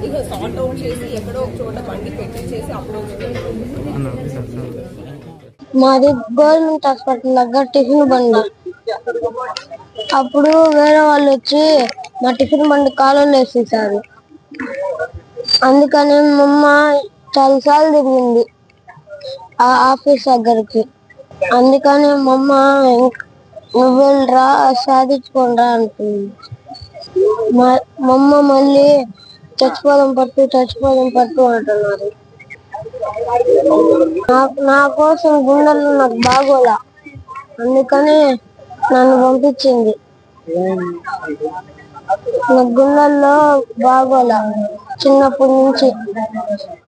ఇక sort out చేసి ఎక్కడో ఒక చోట బండి పెట్టేసి అప్రోచ్ మాది గవర్నమెంట్ హాస్పిటల్ దగ్గర టిఫిన్ బండి. అప్పుడు వేరే వాళ్ళు వచ్చి మా టిఫిన్ బండి కాలువలో వేసేసారు. అందుకని మా అమ్మ చాలాసార్లు తిరిగింది ఆ ఆఫీస్ దగ్గరికి. అందుకని మా అమ్మ నువ్వు వెళ్ళరా సాధించుకోనరా అంటుంది. మా అమ్మ మళ్ళీ చచ్చిపోదాం పట్టు అంటున్నారు. నా కోసం గుండెల్లో నాకు బాగోలా, అందుకని నన్ను పంపించింది. నా గుండెల్లో బాగోలా చిన్నప్పటి నుంచి.